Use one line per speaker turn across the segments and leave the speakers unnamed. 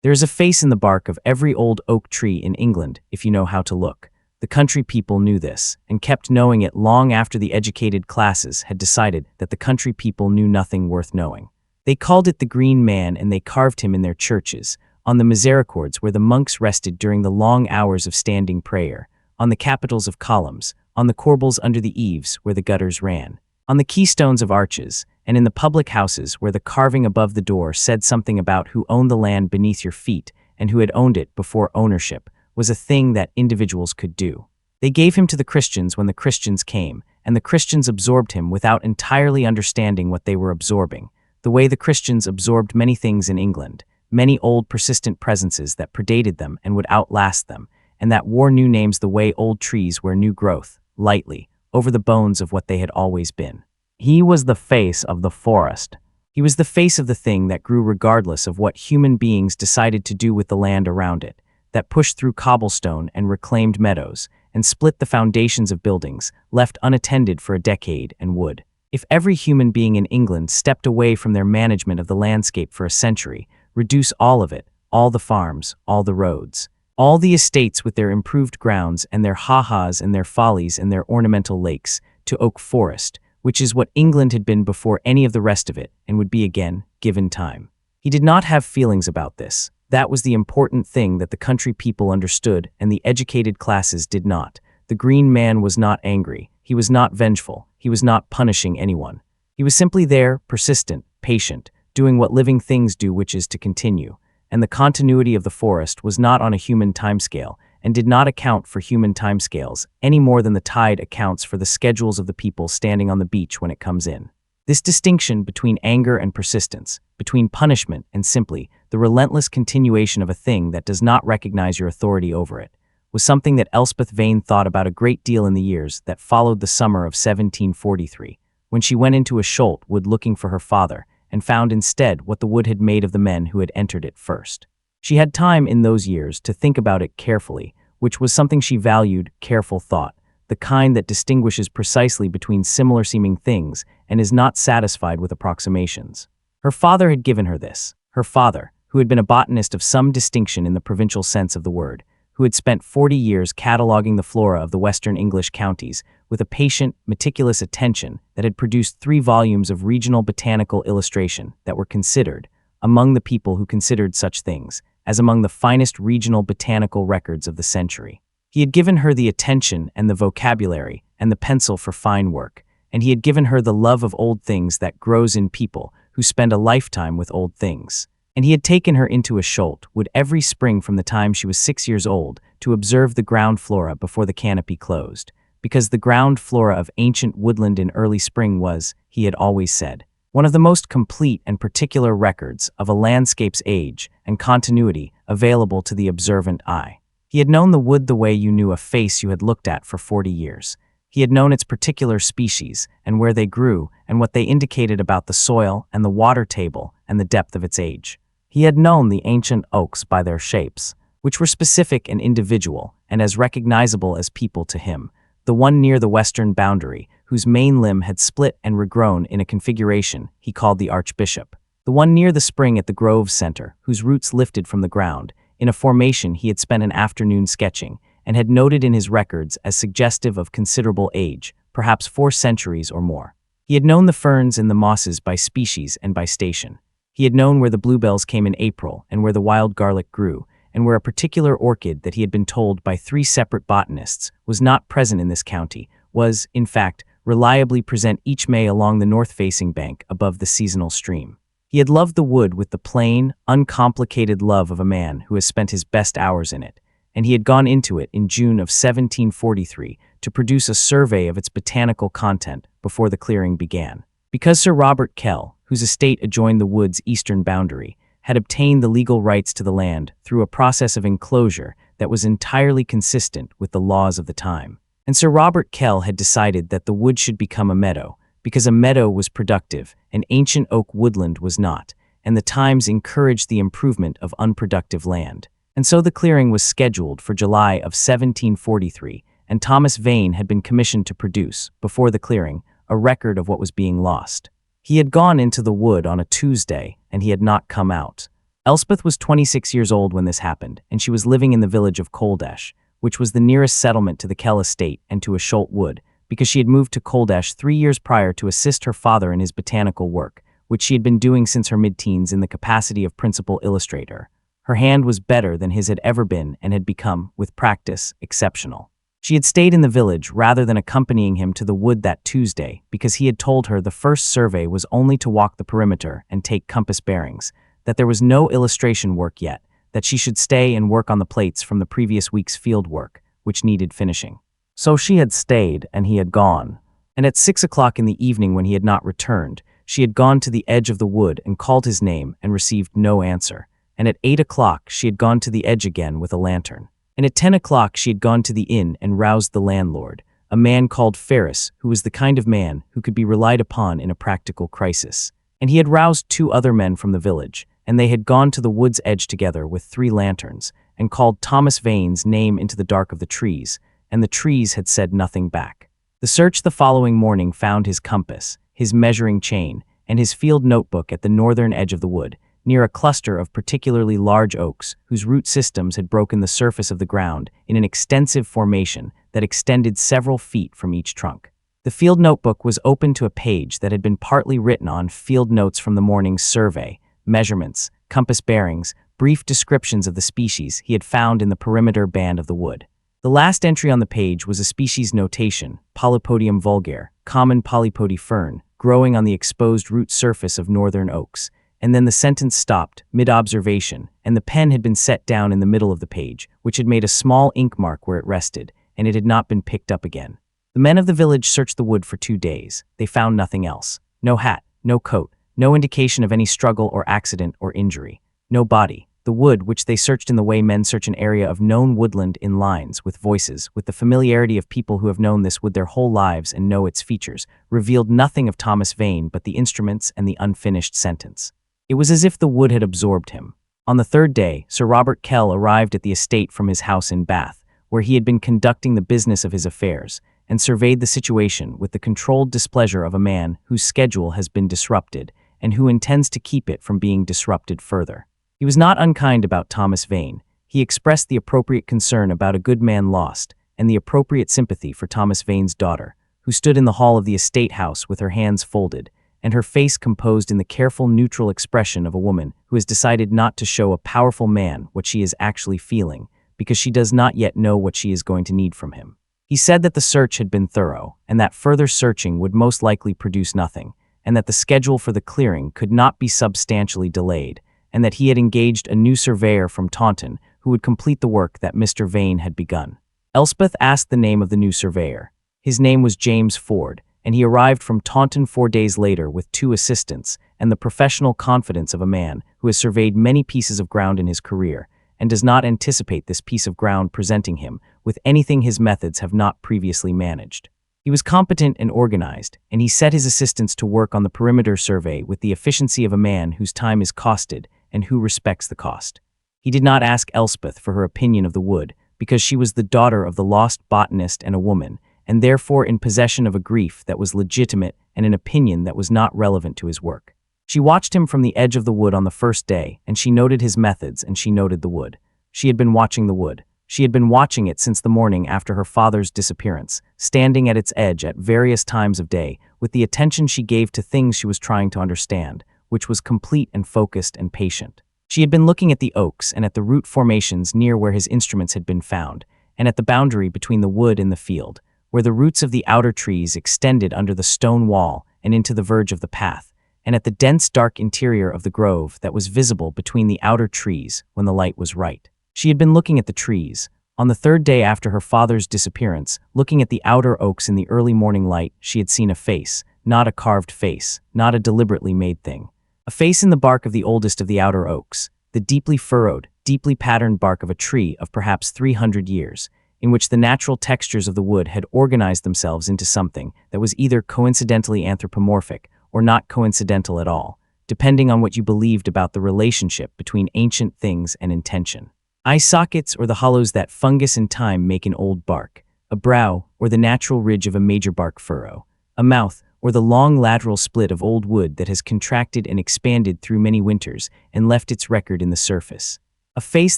There is a face in the bark of every old oak tree in England, if you know how to look. The country people knew this, and kept knowing it long after the educated classes had decided that the country people knew nothing worth knowing. They called it the Green Man, and they carved him in their churches, on the misericords where the monks rested during the long hours of standing prayer, on the capitals of columns, on the corbels under the eaves where the gutters ran, on the keystones of arches, and in the public houses where the carving above the door said something about who owned the land beneath your feet and who had owned it before ownership was a thing that individuals could do. They gave him to the Christians when the Christians came, and the Christians absorbed him without entirely understanding what they were absorbing, the way the Christians absorbed many things in England, many old persistent presences that predated them and would outlast them, and that wore new names the way old trees wear new growth, lightly, over the bones of what they had always been. He was the face of the forest. He was the face of the thing that grew regardless of what human beings decided to do with the land around it, that pushed through cobblestone and reclaimed meadows, and split the foundations of buildings, left unattended for a decade, and would, if every human being in England stepped away from their management of the landscape for a century, reduce all of it, all the farms, all the roads, all the estates with their improved grounds and their ha-has and their follies and their ornamental lakes, to oak forest, which is what England had been before any of the rest of it, and would be again, given time. He did not have feelings about this. That was the important thing that the country people understood and the educated classes did not. The Green Man was not angry. He was not vengeful. He was not punishing anyone. He was simply there, persistent, patient, doing what living things do, which is to continue. And the continuity of the forest was not on a human timescale, and did not account for human timescales any more than the tide accounts for the schedules of the people standing on the beach when it comes in. This distinction between anger and persistence, between punishment and simply the relentless continuation of a thing that does not recognize your authority over it, was something that Elspeth Vane thought about a great deal in the years that followed the summer of 1743, when she went into Asholt Wood looking for her father, and found instead what the wood had made of the men who had entered it first. She had time in those years to think about it carefully, which was something she valued, careful thought, the kind that distinguishes precisely between similar-seeming things and is not satisfied with approximations. Her father had given her this. Her father, who had been a botanist of some distinction in the provincial sense of the word, who had spent 40 years cataloguing the flora of the western English counties with a patient, meticulous attention that had produced 3 volumes of regional botanical illustration that were considered, among the people who considered such things, as among the finest regional botanical records of the century. He had given her the attention and the vocabulary and the pencil for fine work, and he had given her the love of old things that grows in people who spend a lifetime with old things. And he had taken her into Asholt Wood every spring from the time she was 6 years old to observe the ground flora before the canopy closed, because the ground flora of ancient woodland in early spring was, he had always said, one of the most complete and particular records of a landscape's age and continuity available to the observant eye. He had known the wood the way you knew a face you had looked at for 40 years. He had known its particular species and where they grew and what they indicated about the soil and the water table and the depth of its age. He had known the ancient oaks by their shapes, which were specific and individual and as recognizable as people to him, the one near the western boundary, whose main limb had split and regrown in a configuration he called the Archbishop, the one near the spring at the Grove's center, whose roots lifted from the ground, in a formation he had spent an afternoon sketching, and had noted in his records as suggestive of considerable age, perhaps 4 centuries or more. He had known the ferns and the mosses by species and by station. He had known where the bluebells came in April and where the wild garlic grew, and where a particular orchid that he had been told by 3 separate botanists was not present in this county, was, in fact, reliably present each May along the north-facing bank above the seasonal stream. He had loved the wood with the plain, uncomplicated love of a man who has spent his best hours in it, and he had gone into it in June of 1743 to produce a survey of its botanical content before the clearing began. Because Sir Robert Kell, whose estate adjoined the wood's eastern boundary, had obtained the legal rights to the land through a process of enclosure that was entirely consistent with the laws of the time. And Sir Robert Kell had decided that the wood should become a meadow, because a meadow was productive and ancient oak woodland was not, and the times encouraged the improvement of unproductive land. And so the clearing was scheduled for July of 1743, and Thomas Vane had been commissioned to produce, before the clearing, a record of what was being lost. He had gone into the wood on a Tuesday, and he had not come out. Elspeth was 26 years old when this happened, and she was living in the village of Coldash, which was the nearest settlement to the Kell estate and to Asholt Wood, because she had moved to Coldash 3 years prior to assist her father in his botanical work, which she had been doing since her mid-teens in the capacity of principal illustrator. Her hand was better than his had ever been and had become, with practice, exceptional. She had stayed in the village rather than accompanying him to the wood that Tuesday because he had told her the first survey was only to walk the perimeter and take compass bearings, that there was no illustration work yet, that she should stay and work on the plates from the previous week's field work, which needed finishing. So she had stayed and he had gone. And at 6 o'clock in the evening when he had not returned, she had gone to the edge of the wood and called his name and received no answer. And at 8 o'clock she had gone to the edge again with a lantern. And at 10 o'clock she had gone to the inn and roused the landlord, a man called Ferris, who was the kind of man who could be relied upon in a practical crisis. And he had roused 2 other men from the village, and they had gone to the wood's edge together with 3 lanterns, and called Thomas Vane's name into the dark of the trees, and the trees had said nothing back. The search the following morning found his compass, his measuring chain, and his field notebook at the northern edge of the wood, near a cluster of particularly large oaks whose root systems had broken the surface of the ground in an extensive formation that extended several feet from each trunk. The field notebook was open to a page that had been partly written on field notes from the morning's survey, measurements, compass bearings, brief descriptions of the species he had found in the perimeter band of the wood. The last entry on the page was a species notation, Polypodium vulgare, common polypody fern, growing on the exposed root surface of northern oaks, and then the sentence stopped, mid-observation, and the pen had been set down in the middle of the page, which had made a small ink mark where it rested, and it had not been picked up again. The men of the village searched the wood for 2 days. They found nothing else. No hat, no coat, no indication of any struggle or accident or injury. No body. The wood, which they searched in the way men search an area of known woodland in lines, with voices, with the familiarity of people who have known this wood their whole lives and know its features, revealed nothing of Thomas Vane but the instruments and the unfinished sentence. It was as if the wood had absorbed him. On the 3rd day, Sir Robert Kell arrived at the estate from his house in Bath, where he had been conducting the business of his affairs, and surveyed the situation with the controlled displeasure of a man whose schedule has been disrupted, and who intends to keep it from being disrupted further. He was not unkind about Thomas Vane. He expressed the appropriate concern about a good man lost, and the appropriate sympathy for Thomas Vane's daughter, who stood in the hall of the estate house with her hands folded, and her face composed in the careful neutral expression of a woman who has decided not to show a powerful man what she is actually feeling, because she does not yet know what she is going to need from him. He said that the search had been thorough, and that further searching would most likely produce nothing, and that the schedule for the clearing could not be substantially delayed, and that he had engaged a new surveyor from Taunton who would complete the work that Mr. Vane had begun. Elspeth asked the name of the new surveyor. His name was James Ford, and he arrived from Taunton 4 days later with 2 assistants and the professional confidence of a man who has surveyed many pieces of ground in his career and does not anticipate this piece of ground presenting him with anything his methods have not previously managed. He was competent and organized, and he set his assistants to work on the perimeter survey with the efficiency of a man whose time is costed and who respects the cost. He did not ask Elspeth for her opinion of the wood, because she was the daughter of the lost botanist and a woman, and therefore in possession of a grief that was legitimate and an opinion that was not relevant to his work. She watched him from the edge of the wood on the first day, and she noted his methods and she noted the wood. She had been watching the wood. She had been watching it since the morning after her father's disappearance, standing at its edge at various times of day, with the attention she gave to things she was trying to understand, which was complete and focused and patient. She had been looking at the oaks and at the root formations near where his instruments had been found, and at the boundary between the wood and the field, where the roots of the outer trees extended under the stone wall and into the verge of the path, and at the dense dark interior of the grove that was visible between the outer trees when the light was right. She had been looking at the trees. On the 3rd day after her father's disappearance, looking at the outer oaks in the early morning light, she had seen a face, not a carved face, not a deliberately made thing. A face in the bark of the oldest of the outer oaks, the deeply furrowed, deeply patterned bark of a tree of perhaps 300 years, in which the natural textures of the wood had organized themselves into something that was either coincidentally anthropomorphic or not coincidental at all, depending on what you believed about the relationship between ancient things and intention. Eye sockets or the hollows that fungus and time make in old bark, a brow or the natural ridge of a major bark furrow, a mouth or the long lateral split of old wood that has contracted and expanded through many winters and left its record in the surface. A face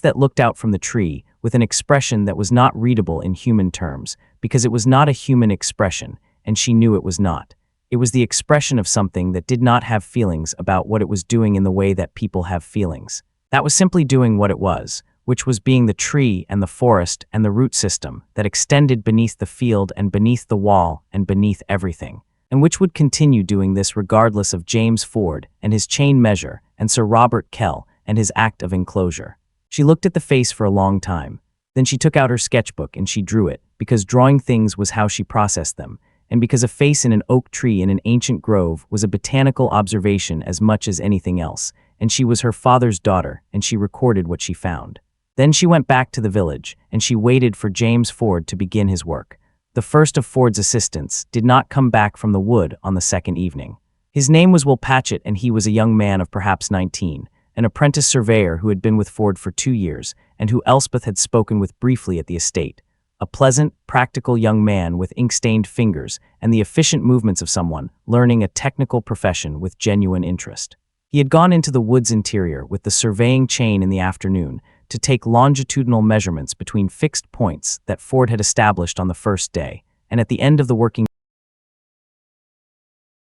that looked out from the tree with an expression that was not readable in human terms, because it was not a human expression, and she knew it was not. It was the expression of something that did not have feelings about what it was doing in the way that people have feelings. That was simply doing what it was, which was being the tree and the forest and the root system that extended beneath the field and beneath the wall and beneath everything, and which would continue doing this regardless of James Ford and his chain measure and Sir Robert Kell and his act of enclosure. She looked at the face for a long time. Then she took out her sketchbook and she drew it, because drawing things was how she processed them, and because a face in an oak tree in an ancient grove was a botanical observation as much as anything else, and she was her father's daughter, and she recorded what she found. Then she went back to the village, and she waited for James Ford to begin his work. The first of Ford's assistants did not come back from the wood on the second evening. His name was Will Patchett, and he was a young man of perhaps 19, an apprentice surveyor who had been with Ford for 2 years, and who Elspeth had spoken with briefly at the estate. A pleasant, practical young man with ink-stained fingers and the efficient movements of someone learning a technical profession with genuine interest. He had gone into the wood's interior with the surveying chain in the afternoon to take longitudinal measurements between fixed points that Ford had established on the first day, and at the end of the working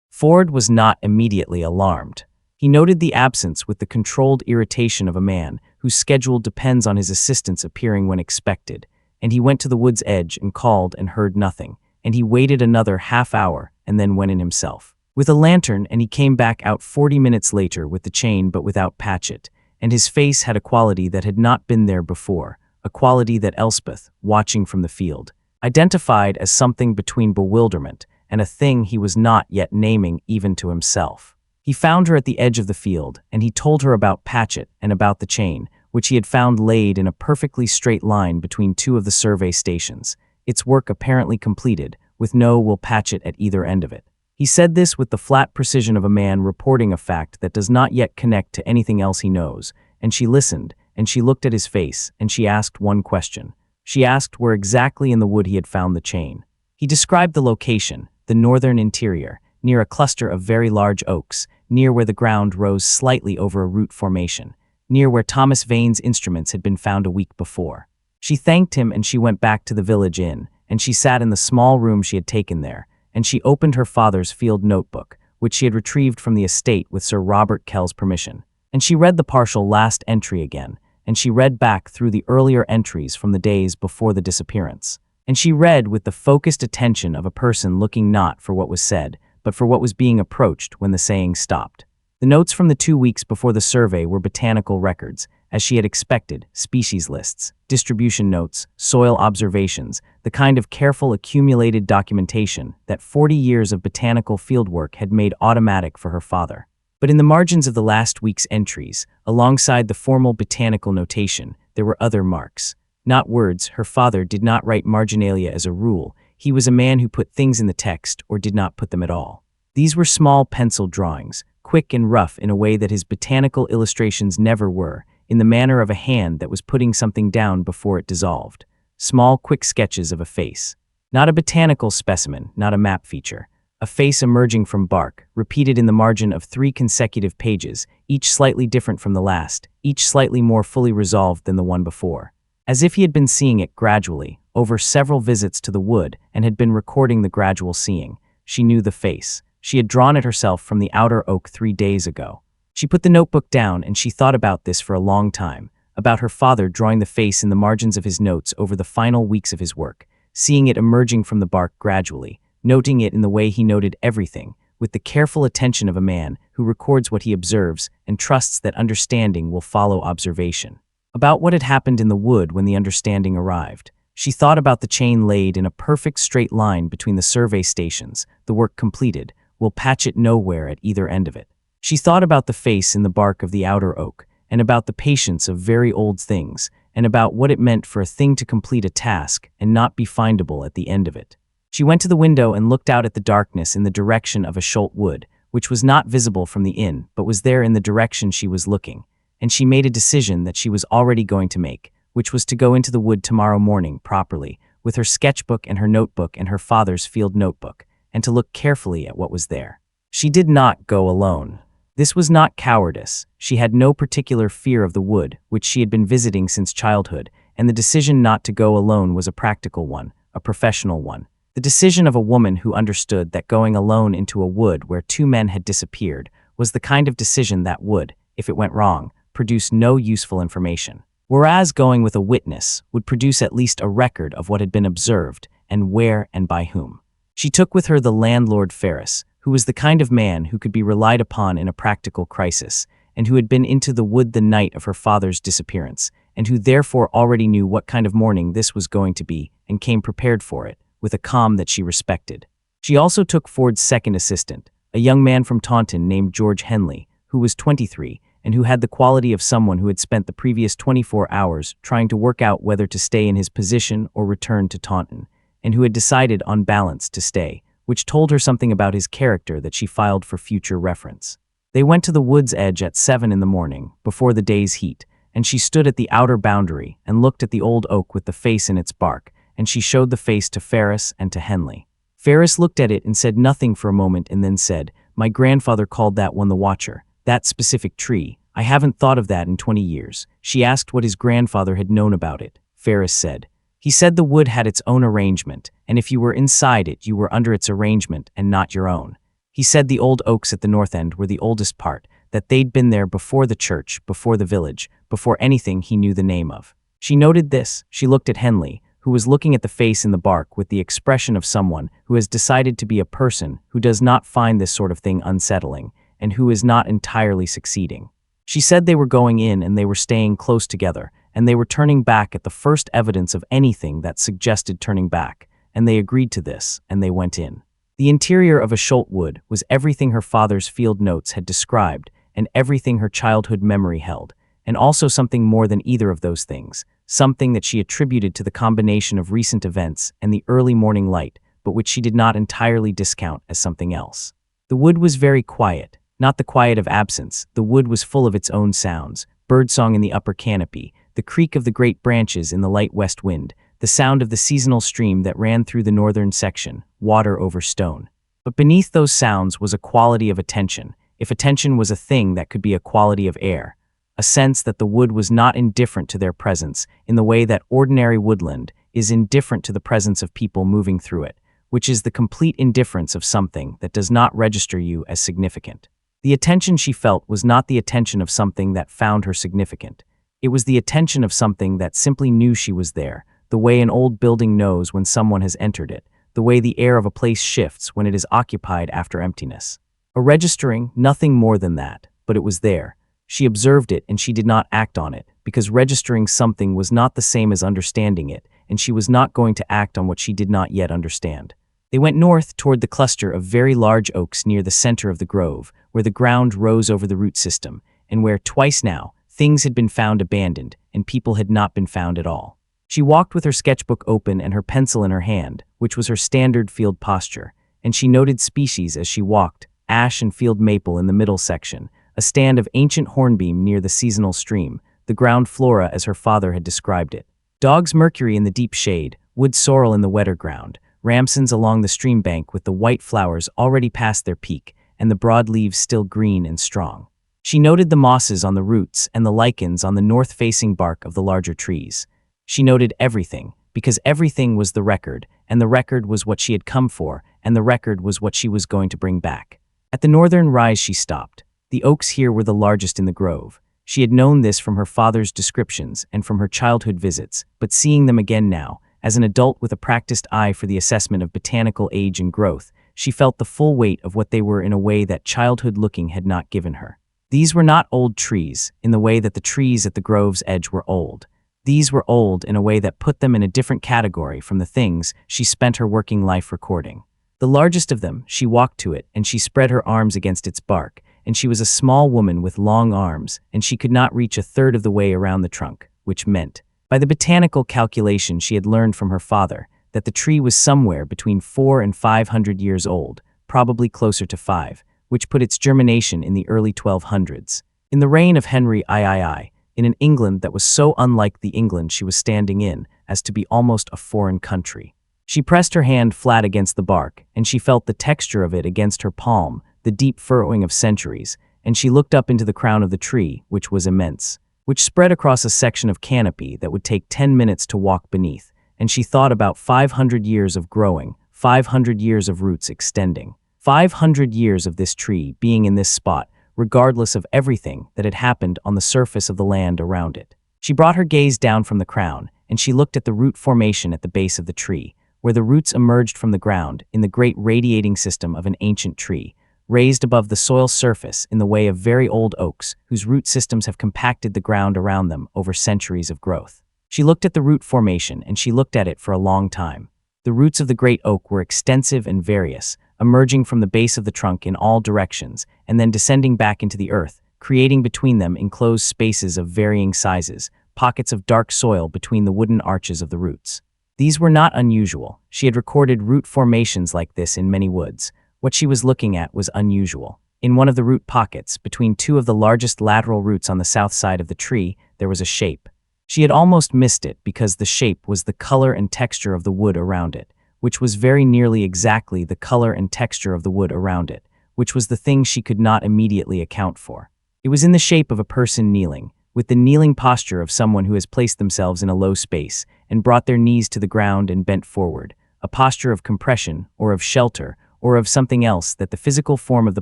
Ford was not immediately alarmed. He noted the absence with the controlled irritation of a man whose schedule depends on his assistants appearing when expected, and he went to the wood's edge and called and heard nothing, and he waited another half hour and then went in himself with a lantern, and he came back out 40 minutes later with the chain but without Patchett, and his face had a quality that had not been there before, a quality that Elspeth, watching from the field, identified as something between bewilderment and a thing he was not yet naming even to himself. He found her at the edge of the field, and he told her about Patchett and about the chain, which he had found laid in a perfectly straight line between 2 of the survey stations, its work apparently completed, with no Will Patchett at either end of it. He said this with the flat precision of a man reporting a fact that does not yet connect to anything else he knows, and she listened, and she looked at his face, and she asked one question. She asked where exactly in the wood he had found the chain. He described the location, the northern interior, near a cluster of very large oaks, near where the ground rose slightly over a root formation, near where Thomas Vane's instruments had been found a week before. She thanked him, and she went back to the village inn, and she sat in the small room she had taken there, and she opened her father's field notebook, which she had retrieved from the estate with Sir Robert Kell's permission, and she read the partial last entry again, and she read back through the earlier entries from the days before the disappearance, and she read with the focused attention of a person looking not for what was said, but for what was being approached when the saying stopped. The notes from the 2 weeks before the survey were botanical records, as she had expected, species lists, distribution notes, soil observations, the kind of careful accumulated documentation that 40 years of botanical fieldwork had made automatic for her father. But in the margins of the last week's entries, alongside the formal botanical notation, there were other marks. Not words. Her father did not write marginalia as a rule. He was a man who put things in the text or did not put them at all. These were small pencil drawings, quick and rough in a way that his botanical illustrations never were, in the manner of a hand that was putting something down before it dissolved. Small, quick sketches of a face. Not a botanical specimen, not a map feature. A face emerging from bark, repeated in the margin of 3 consecutive pages, each slightly different from the last, each slightly more fully resolved than the one before. As if he had been seeing it gradually, over several visits to the wood, and had been recording the gradual seeing. She knew the face. She had drawn it herself from the outer oak 3 days ago. She put the notebook down, and she thought about this for a long time, about her father drawing the face in the margins of his notes over the final weeks of his work, seeing it emerging from the bark gradually, noting it in the way he noted everything, with the careful attention of a man who records what he observes and trusts that understanding will follow observation. About what had happened in the wood when the understanding arrived. She thought about the chain laid in a perfect straight line between the survey stations, the work completed, Will Patchett nowhere at either end of it. She thought about the face in the bark of the outer oak, and about the patience of very old things, and about what it meant for a thing to complete a task and not be findable at the end of it. She went to the window and looked out at the darkness in the direction of Asholt Wood, which was not visible from the inn, but was there in the direction she was looking, and she made a decision that she was already going to make, which was to go into the wood tomorrow morning properly, with her sketchbook and her notebook and her father's field notebook, and to look carefully at what was there. She did not go alone. This was not cowardice. She had no particular fear of the wood, which she had been visiting since childhood, and the decision not to go alone was a practical one, a professional one. The decision of a woman who understood that going alone into a wood where two men had disappeared was the kind of decision that would, if it went wrong, produce no useful information. Whereas going with a witness would produce at least a record of what had been observed and where and by whom. She took with her the landlord Ferris, who was the kind of man who could be relied upon in a practical crisis, and who had been into the wood the night of her father's disappearance, and who therefore already knew what kind of morning this was going to be and came prepared for it, with a calm that she respected. She also took Ford's second assistant, a young man from Taunton named George Henley, who was 23, and who had the quality of someone who had spent the previous 24 hours trying to work out whether to stay in his position or return to Taunton, and who had decided on balance to stay, which told her something about his character that she filed for future reference. They went to the wood's edge at 7 in the morning, before the day's heat, and she stood at the outer boundary and looked at the old oak with the face in its bark, and she showed the face to Ferris and to Henley. Ferris looked at it and said nothing for a moment and then said, "My grandfather called that one the Watcher, that specific tree. I haven't thought of that in 20 years. She asked what his grandfather had known about it. Ferris said, "He said the wood had its own arrangement, and if you were inside it, you were under its arrangement and not your own. He said the old oaks at the north end were the oldest part, that they'd been there before the church, before the village, before anything he knew the name of." She noted this. She looked at Henley, who was looking at the face in the bark with the expression of someone who has decided to be a person who does not find this sort of thing unsettling, and who is not entirely succeeding. She said they were going in and they were staying close together, and they were turning back at the first evidence of anything that suggested turning back, and they agreed to this, and they went in. The interior of Asholt Wood was everything her father's field notes had described, and everything her childhood memory held, and also something more than either of those things, something that she attributed to the combination of recent events and the early morning light, but which she did not entirely discount as something else. The wood was very quiet, not the quiet of absence. The wood was full of its own sounds, birdsong in the upper canopy, the creak of the great branches in the light west wind, the sound of the seasonal stream that ran through the northern section, water over stone. But beneath those sounds was a quality of attention, if attention was a thing that could be a quality of air, a sense that the wood was not indifferent to their presence in the way that ordinary woodland is indifferent to the presence of people moving through it, which is the complete indifference of something that does not register you as significant. The attention she felt was not the attention of something that found her significant. It was the attention of something that simply knew she was there, the way an old building knows when someone has entered it, the way the air of a place shifts when it is occupied after emptiness. A registering, nothing more than that, but it was there. She observed it and she did not act on it, because registering something was not the same as understanding it, and she was not going to act on what she did not yet understand. They went north toward the cluster of very large oaks near the center of the grove, where the ground rose over the root system, and where, twice now, things had been found abandoned, and people had not been found at all. She walked with her sketchbook open and her pencil in her hand, which was her standard field posture, and she noted species as she walked, ash and field maple in the middle section, a stand of ancient hornbeam near the seasonal stream, the ground flora as her father had described it. Dog's mercury in the deep shade, wood sorrel in the wetter ground, ramsons along the stream bank with the white flowers already past their peak, and the broad leaves still green and strong. She noted the mosses on the roots and the lichens on the north-facing bark of the larger trees. She noted everything, because everything was the record, and the record was what she had come for, and the record was what she was going to bring back. At the northern rise she stopped. The oaks here were the largest in the grove. She had known this from her father's descriptions and from her childhood visits, but seeing them again now, as an adult with a practiced eye for the assessment of botanical age and growth, she felt the full weight of what they were in a way that childhood looking had not given her. These were not old trees, in the way that the trees at the grove's edge were old. These were old in a way that put them in a different category from the things she spent her working life recording. The largest of them, she walked to it, and she spread her arms against its bark, and she was a small woman with long arms, and she could not reach a third of the way around the trunk, which meant, by the botanical calculation she had learned from her father, that the tree was somewhere between 400 and 500 years old, probably closer to 5, which put its germination in the early 1200s. In the reign of Henry III, in an England that was so unlike the England she was standing in as to be almost a foreign country. She pressed her hand flat against the bark, and she felt the texture of it against her palm, the deep furrowing of centuries, and she looked up into the crown of the tree, which was immense, which spread across a section of canopy that would take 10 minutes to walk beneath, and she thought about 500 years of growing, 500 years of roots extending, 500 years of this tree being in this spot, regardless of everything that had happened on the surface of the land around it. She brought her gaze down from the crown, and she looked at the root formation at the base of the tree, where the roots emerged from the ground in the great radiating system of an ancient tree, raised above the soil surface in the way of very old oaks whose root systems have compacted the ground around them over centuries of growth. She looked at the root formation, and she looked at it for a long time. The roots of the great oak were extensive and various, emerging from the base of the trunk in all directions and then descending back into the earth, creating between them enclosed spaces of varying sizes, pockets of dark soil between the wooden arches of the roots. These were not unusual. She had recorded root formations like this in many woods. What she was looking at was unusual. In one of the root pockets, between two of the largest lateral roots on the south side of the tree, there was a shape. She had almost missed it because the shape was the color and texture of the wood around it, which was very nearly exactly the color and texture of the wood around it, which was the thing she could not immediately account for. It was in the shape of a person kneeling, with the kneeling posture of someone who has placed themselves in a low space and brought their knees to the ground and bent forward, a posture of compression or of shelter or of something else that the physical form of the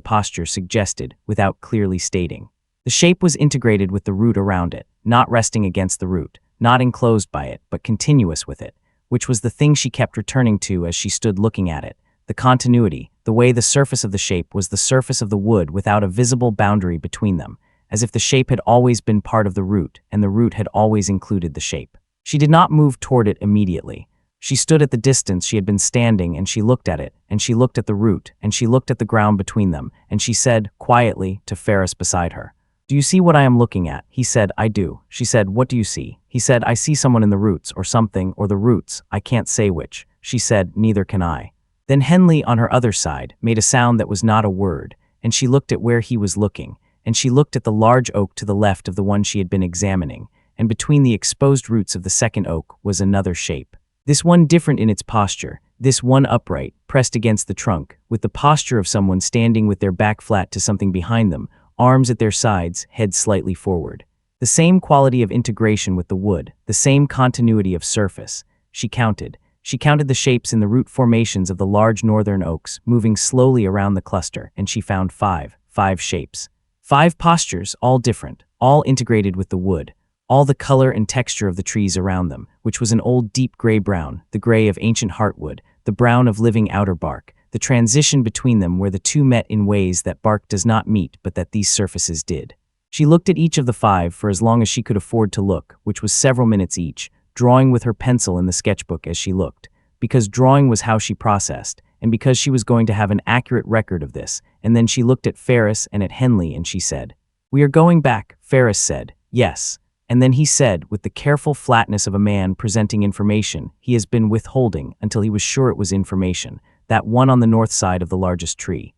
posture suggested without clearly stating. The shape was integrated with the root around it, not resting against the root, not enclosed by it, but continuous with it, which was the thing she kept returning to as she stood looking at it, the continuity, the way the surface of the shape was the surface of the wood without a visible boundary between them, as if the shape had always been part of the root and the root had always included the shape. She did not move toward it immediately. She stood at the distance she had been standing, and she looked at it, and she looked at the root, and she looked at the ground between them, and she said, quietly, to Ferris beside her, "Do you see what I am looking at?" He said, "I do." She said, "What do you see?" He said, "I see someone in the roots, or something, or the roots, I can't say which." She said, "Neither can I." Then Henley, on her other side, made a sound that was not a word, and she looked at where he was looking, and she looked at the large oak to the left of the one she had been examining, and between the exposed roots of the second oak was another shape. This one different in its posture, this one upright, pressed against the trunk, with the posture of someone standing with their back flat to something behind them, arms at their sides, head slightly forward. The same quality of integration with the wood, the same continuity of surface. She counted the shapes in the root formations of the large northern oaks, moving slowly around the cluster, and she found five shapes. 5 postures, all different, all integrated with the wood, all the color and texture of the trees around them, which was an old deep gray-brown, the gray of ancient heartwood, the brown of living outer bark, the transition between them where the two met in ways that bark does not meet but that these surfaces did. She looked at each of the 5 for as long as she could afford to look, which was several minutes each, drawing with her pencil in the sketchbook as she looked, because drawing was how she processed, and because she was going to have an accurate record of this, and then she looked at Ferris and at Henley and she said, "We are going back," Ferris said, "Yes." And then he said, with the careful flatness of a man presenting information he has been withholding until he was sure it was information, "That one on the north side of the largest tree."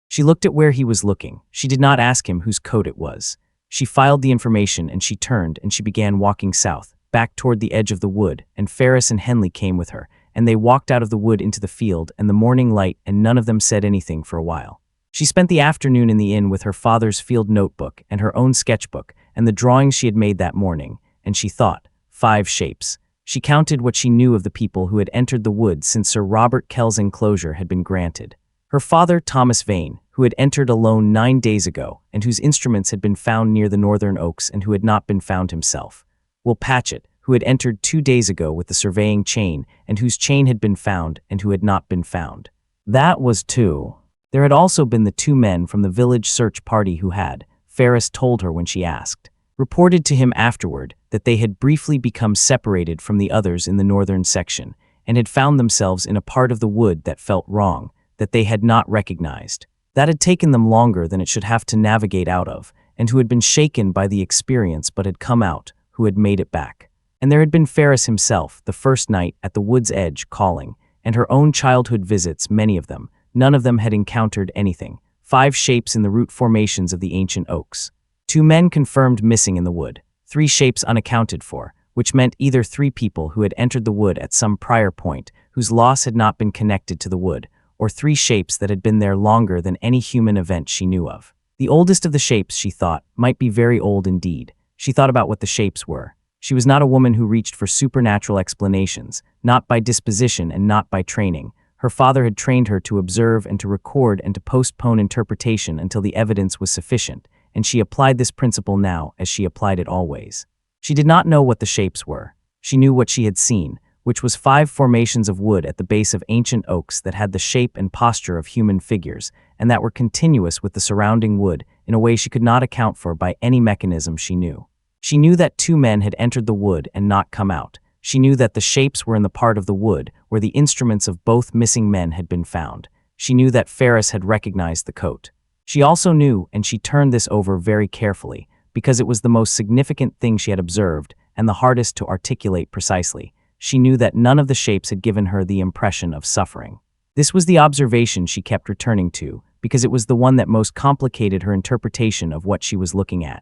She looked at where he was looking. She did not ask him whose coat it was. She filed the information and she turned and she began walking south, back toward the edge of the wood, and Ferris and Henley came with her, and they walked out of the wood into the field and the morning light, and none of them said anything for a while. She spent the afternoon in the inn with her father's field notebook and her own sketchbook and the drawings she had made that morning, and she thought, 5 shapes. She counted what she knew of the people who had entered the wood since Sir Robert Kell's enclosure had been granted. Her father, Thomas Vane, who had entered alone 9 days ago and whose instruments had been found near the northern oaks and who had not been found himself. Will Patchett, who had entered 2 days ago with the surveying chain and whose chain had been found and who had not been found. That was 2. There had also been the 2 men from the village search party who had, Ferris told her when she asked, reported to him afterward that they had briefly become separated from the others in the northern section and had found themselves in a part of the wood that felt wrong, that they had not recognized, that had taken them longer than it should have to navigate out of, and who had been shaken by the experience but had come out, who had made it back. And there had been Ferris himself, the first night at the wood's edge calling, and her own childhood visits, many of them. None of them had encountered anything. 5 shapes in the root formations of the ancient oaks. 2 men confirmed missing in the wood. 3 shapes unaccounted for. which meant either 3 people who had entered the wood at some prior point, whose loss had not been connected to the wood, or 3 shapes that had been there longer than any human event she knew of. The oldest of the shapes, she thought, might be very old indeed. She thought about what the shapes were. She was not a woman who reached for supernatural explanations, not by disposition and not by training. Her father had trained her to observe and to record and to postpone interpretation until the evidence was sufficient, and she applied this principle now as she applied it always. She did not know what the shapes were. She knew what she had seen, which was 5 formations of wood at the base of ancient oaks that had the shape and posture of human figures, and that were continuous with the surrounding wood in a way she could not account for by any mechanism she knew. She knew that 2 men had entered the wood and not come out. She knew that the shapes were in the part of the wood where the instruments of both missing men had been found. She knew that Ferris had recognized the coat. She also knew, and she turned this over very carefully, because it was the most significant thing she had observed and the hardest to articulate precisely. She knew that none of the shapes had given her the impression of suffering. This was the observation she kept returning to, because it was the one that most complicated her interpretation of what she was looking at.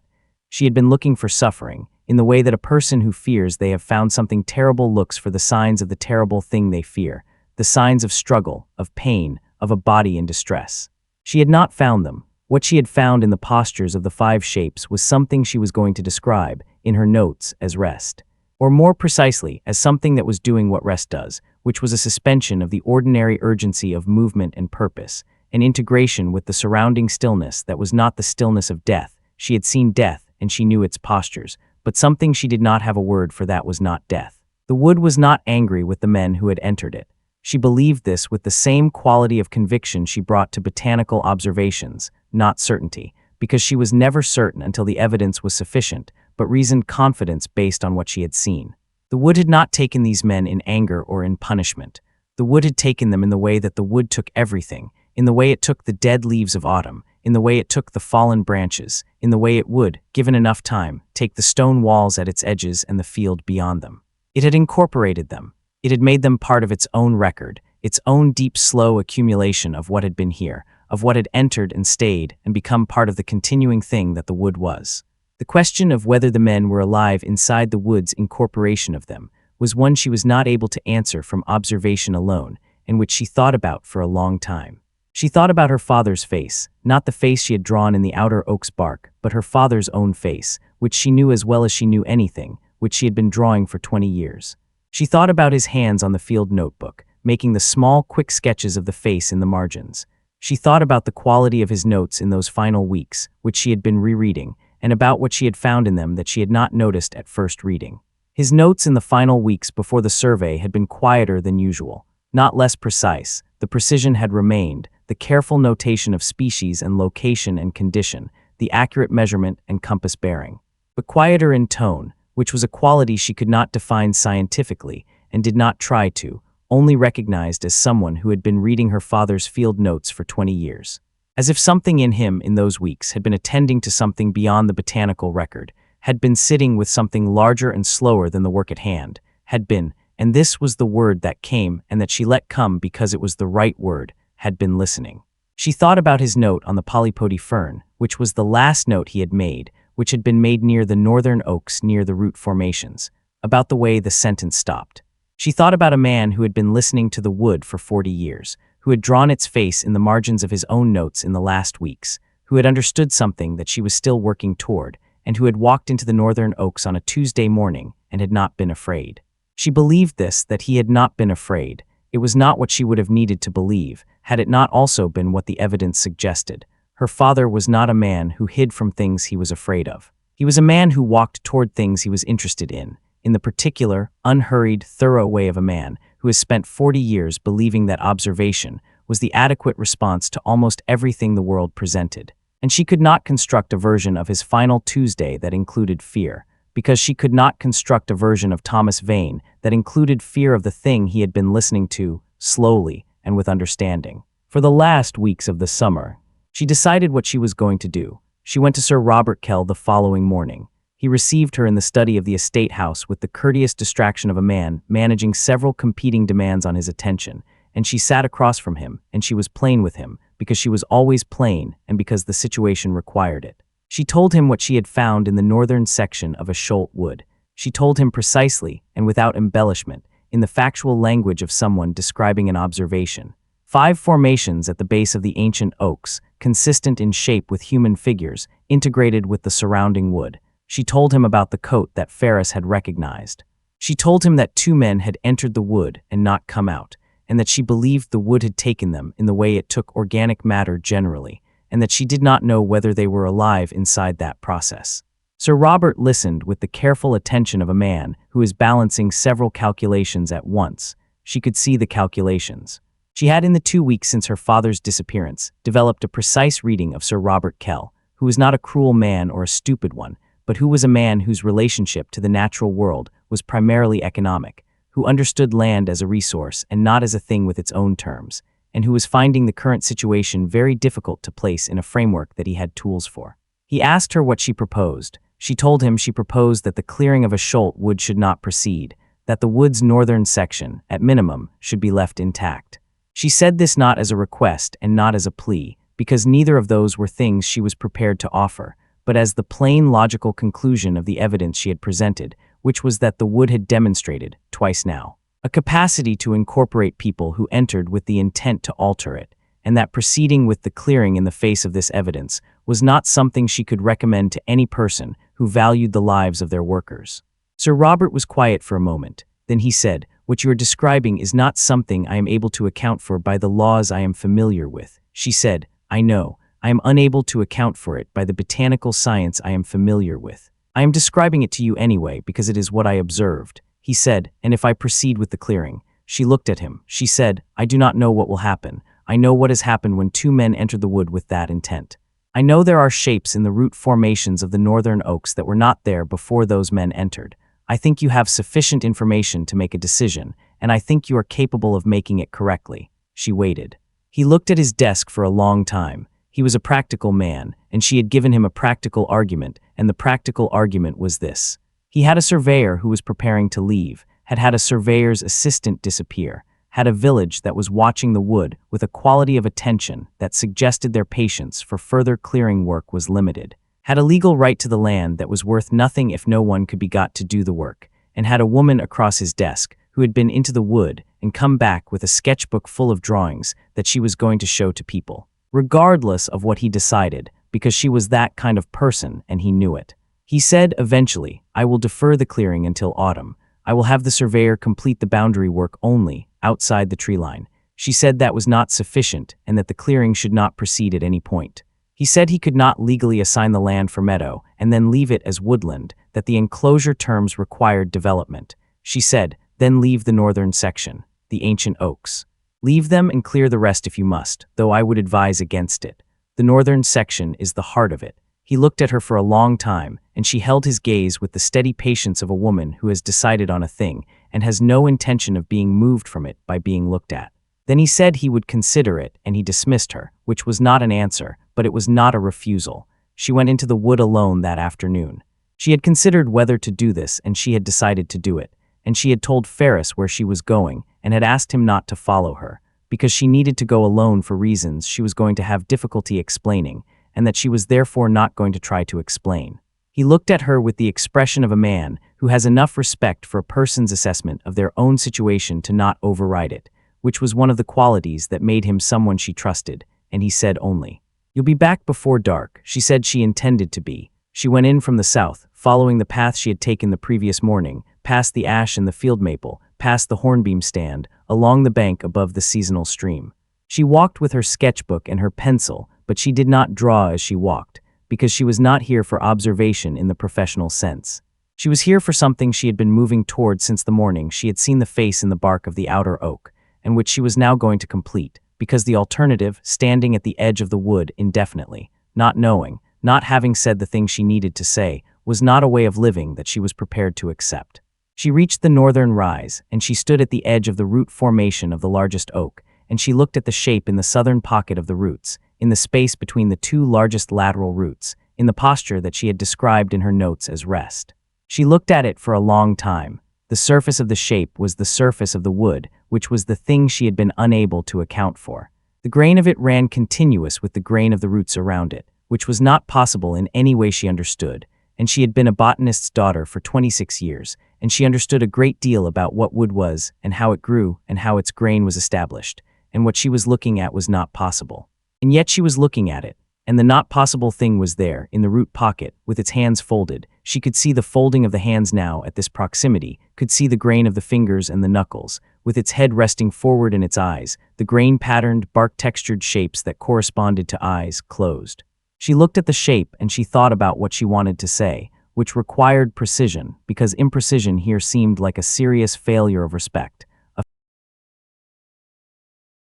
She had been looking for suffering, in the way that a person who fears they have found something terrible looks for the signs of the terrible thing they fear, the signs of struggle, of pain, of a body in distress. She had not found them. What she had found in the postures of the 5 shapes was something she was going to describe, in her notes, as rest. Or more precisely, as something that was doing what rest does, which was a suspension of the ordinary urgency of movement and purpose, an integration with the surrounding stillness that was not the stillness of death. She had seen death, and she knew its postures, but something she did not have a word for that was not death. The wood was not angry with the men who had entered it. She believed this with the same quality of conviction she brought to botanical observations, not certainty, because she was never certain until the evidence was sufficient, but reasoned confidence based on what she had seen. The wood had not taken these men in anger or in punishment. The wood had taken them in the way that the wood took everything, in the way it took the dead leaves of autumn, in the way it took the fallen branches, in the way it would, given enough time, take the stone walls at its edges and the field beyond them. It had incorporated them. It had made them part of its own record, its own deep, slow accumulation of what had been here, of what had entered and stayed and become part of the continuing thing that the wood was. The question of whether the men were alive inside the wood's incorporation of them was one she was not able to answer from observation alone, and which she thought about for a long time. She thought about her father's face, not the face she had drawn in the outer oak's bark, but her father's own face, which she knew as well as she knew anything, which she had been drawing for 20 years. She thought about his hands on the field notebook, making the small, quick sketches of the face in the margins. She thought about the quality of his notes in those final weeks, which she had been rereading, and about what she had found in them that she had not noticed at first reading. His notes in the final weeks before the survey had been quieter than usual, not less precise. The precision had remained, the careful notation of species and location and condition, the accurate measurement and compass bearing, but quieter in tone, which was a quality she could not define scientifically and did not try to, only recognized as someone who had been reading her father's field notes for 20 years. As if something in him in those weeks had been attending to something beyond the botanical record, had been sitting with something larger and slower than the work at hand, had been, and this was the word that came and that she let come because it was the right word, had been listening. She thought about his note on the polypody fern, which was the last note he had made, which had been made near the northern oaks near the root formations, about the way the sentence stopped. She thought about a man who had been listening to the wood for 40 years, who had drawn its face in the margins of his own notes in the last weeks, who had understood something that she was still working toward, and who had walked into the northern oaks on a Tuesday morning and had not been afraid. She believed this, that he had not been afraid. It was not what she would have needed to believe, had it not also been what the evidence suggested. Her father was not a man who hid from things he was afraid of. He was a man who walked toward things he was interested in the particular, unhurried, thorough way of a man who has spent 40 years believing that observation was the adequate response to almost everything the world presented. And she could not construct a version of his final Tuesday that included fear, because she could not construct a version of Thomas Vane that included fear of the thing he had been listening to, slowly and with understanding. For the last weeks of the summer, she decided what she was going to do. She went to Sir Robert Kell the following morning. He received her in the study of the estate house with the courteous distraction of a man managing several competing demands on his attention, and she sat across from him, and she was plain with him, because she was always plain and because the situation required it. She told him what she had found in the northern section of Asholt Wood. She told him precisely, and without embellishment, in the factual language of someone describing an observation. 5 formations at the base of the ancient oaks, consistent in shape with human figures, integrated with the surrounding wood. She told him about the coat that Ferris had recognized. She told him that 2 men had entered the wood and not come out, and that she believed the wood had taken them in the way it took organic matter generally, and that she did not know whether they were alive inside that process. Sir Robert listened with the careful attention of a man who is balancing several calculations at once. She could see the calculations. She had, in the 2 weeks since her father's disappearance, developed a precise reading of Sir Robert Kell, who was not a cruel man or a stupid one, but who was a man whose relationship to the natural world was primarily economic, who understood land as a resource and not as a thing with its own terms, and who was finding the current situation very difficult to place in a framework that he had tools for. He asked her what she proposed. She told him she proposed that the clearing of Asholt Wood should not proceed, that the wood's northern section, at minimum, should be left intact. She said this not as a request and not as a plea, because neither of those were things she was prepared to offer, but as the plain logical conclusion of the evidence she had presented, which was that the wood had demonstrated, twice now, a capacity to incorporate people who entered with the intent to alter it, and that proceeding with the clearing in the face of this evidence was not something she could recommend to any person who valued the lives of their workers. Sir Robert was quiet for a moment. Then he said, "What you are describing is not something I am able to account for by the laws I am familiar with." She said, "I know. I am unable to account for it by the botanical science I am familiar with. I am describing it to you anyway because it is what I observed." He said, "And if I proceed with the clearing?" She looked at him. She said, "I do not know what will happen. I know what has happened when 2 men entered the wood with that intent. I know there are shapes in the root formations of the northern oaks that were not there before those men entered. I think you have sufficient information to make a decision, and I think you are capable of making it correctly." She waited. He looked at his desk for a long time. He was a practical man, and she had given him a practical argument, and the practical argument was this. He had a surveyor who was preparing to leave, had had a surveyor's assistant disappear, had a village that was watching the wood with a quality of attention that suggested their patience for further clearing work was limited, had a legal right to the land that was worth nothing if no one could be got to do the work, and had a woman across his desk who had been into the wood and come back with a sketchbook full of drawings that she was going to show to people, regardless of what he decided, because she was that kind of person and he knew it. He said eventually, "I will defer the clearing until autumn. I will have the surveyor complete the boundary work only, outside the tree line." She said that was not sufficient and that the clearing should not proceed at any point. He said he could not legally assign the land for meadow and then leave it as woodland, that the enclosure terms required development. She said, "Then leave the northern section, the ancient oaks. Leave them and clear the rest if you must, though I would advise against it. The northern section is the heart of it." He looked at her for a long time, and she held his gaze with the steady patience of a woman who has decided on a thing and has no intention of being moved from it by being looked at. Then he said he would consider it, and he dismissed her, which was not an answer, but it was not a refusal. She went into the wood alone that afternoon. She had considered whether to do this, and she had decided to do it, and she had told Ferris where she was going and had asked him not to follow her, because she needed to go alone for reasons she was going to have difficulty explaining, and that she was therefore not going to try to explain. He looked at her with the expression of a man who has enough respect for a person's assessment of their own situation to not override it, which was one of the qualities that made him someone she trusted, and he said only, "You'll be back before dark." She said she intended to be. She went in from the south, following the path she had taken the previous morning, past the ash and the field maple, past the hornbeam stand, along the bank above the seasonal stream. She walked with her sketchbook and her pencil, but she did not draw as she walked, because she was not here for observation in the professional sense. She was here for something she had been moving toward since the morning she had seen the face in the bark of the outer oak, and which she was now going to complete, because the alternative, standing at the edge of the wood indefinitely, not knowing, not having said the thing she needed to say, was not a way of living that she was prepared to accept. She reached the northern rise, and she stood at the edge of the root formation of the largest oak, and she looked at the shape in the southern pocket of the roots, in the space between the 2 largest lateral roots, in the posture that she had described in her notes as rest. She looked at it for a long time. The surface of the shape was the surface of the wood, which was the thing she had been unable to account for. The grain of it ran continuous with the grain of the roots around it, which was not possible in any way she understood, and she had been a botanist's daughter for 26 years, and she understood a great deal about what wood was, and how it grew, and how its grain was established, and what she was looking at was not possible. And yet she was looking at it, and the not possible thing was there, in the root pocket, with its hands folded. She could see the folding of the hands now at this proximity, could see the grain of the fingers and the knuckles, with its head resting forward and its eyes, the grain-patterned, bark-textured shapes that corresponded to eyes closed. She looked at the shape and she thought about what she wanted to say, which required precision, because imprecision here seemed like a serious failure of respect.